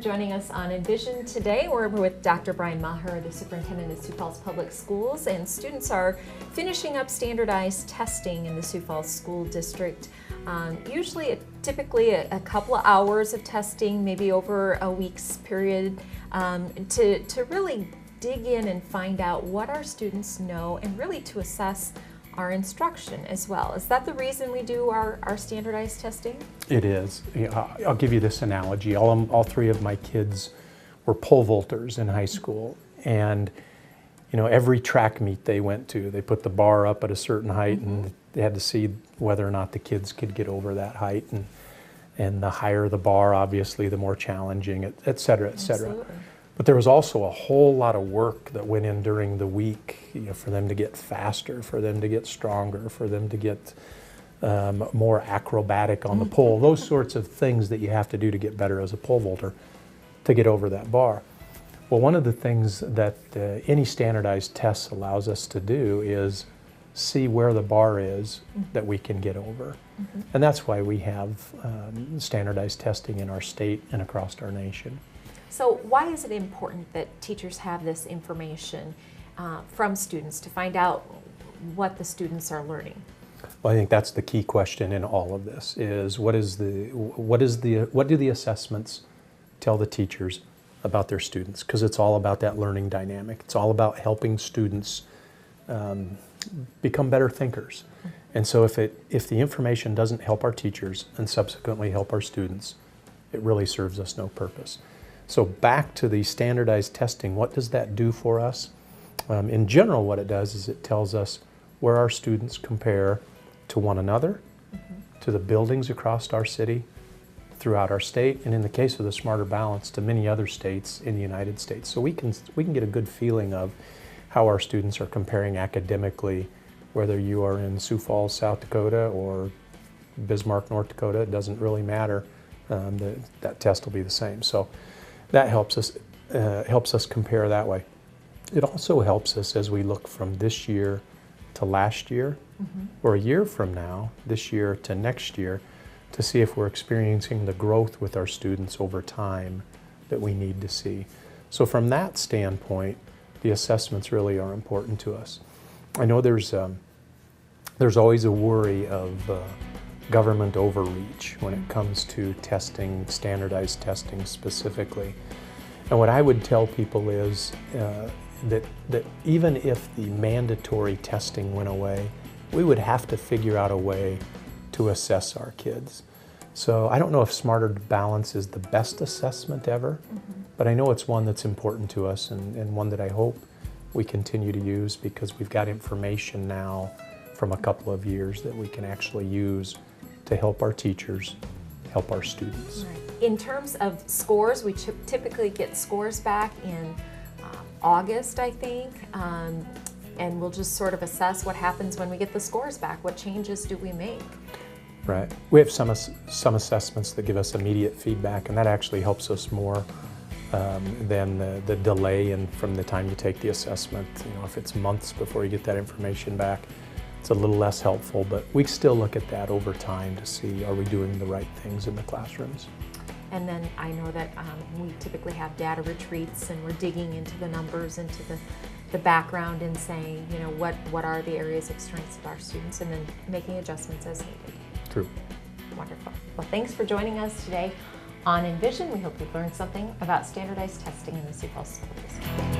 joining us on Envision today. We're with Dr. Brian Maher, the superintendent of Sioux Falls Public Schools, and students are finishing up standardized testing in the Sioux Falls School District. Typically a couple of hours of testing, maybe over a week's period, to really dig in and find out what our students know and really to assess our instruction as well. Is that the reason we do our standardized testing? It is. I'll give you this analogy. All three of my kids were pole vaulters in high school, and every track meet they went to, they put the bar up at a certain height, and they had to see whether or not the kids could get over that height, and the higher the bar, obviously, the more challenging, et cetera, et cetera. Absolutely. But there was also a whole lot of work that went in during the week, for them to get faster, for them to get stronger, for them to get more acrobatic on the pole, those sorts of things that you have to do to get better as a pole vaulter to get over that bar. Well, one of the things that any standardized test allows us to do is see where the bar is that we can get over. And that's why we have standardized testing in our state and across our nation. So why is it important that teachers have this information from students to find out what the students are learning? Well, I think that's the key question in all of this, is what do the assessments tell the teachers about their students? Because it's all about that learning dynamic. It's all about helping students become better thinkers. And so if the information doesn't help our teachers and subsequently help our students, it really serves us no purpose. So back to the standardized testing, what does that do for us? In general, what it does is it tells us where our students compare to one another, to the buildings across our city, throughout our state, and in the case of the Smarter Balance, to many other states in the United States. So we can get a good feeling of how our students are comparing academically, whether you are in Sioux Falls, South Dakota, or Bismarck, North Dakota. It doesn't really matter. That test will be the same. So that helps us compare that way. It also helps us as we look from this year to last year, or a year from now, this year to next year, to see if we're experiencing the growth with our students over time that we need to see. So from that standpoint, the assessments really are important to us. I know there's always a worry of government overreach when it comes to testing, standardized testing specifically. And what I would tell people is that even if the mandatory testing went away, we would have to figure out a way to assess our kids. So I don't know if Smarter Balance is the best assessment ever, but I know it's one that's important to us, and one that I hope we continue to use, because we've got information now from a couple of years that we can actually use to help our teachers, help our students. Right. In terms of scores, we typically get scores back in August, I think, and we'll just sort of assess what happens when we get the scores back. What changes do we make? Right. We have some assessments that give us immediate feedback, and that actually helps us more than the delay from the time you take the assessment. If it's months before you get that information back, it's a little less helpful, but we still look at that over time to see, are we doing the right things in the classrooms? And then I know that we typically have data retreats, and we're digging into the numbers, into the background, and saying, what are the areas of strengths of our students, and then making adjustments as needed. True. Wonderful. Well, thanks for joining us today on Envision. We hope you've learned something about standardized testing in the Sioux Falls School District.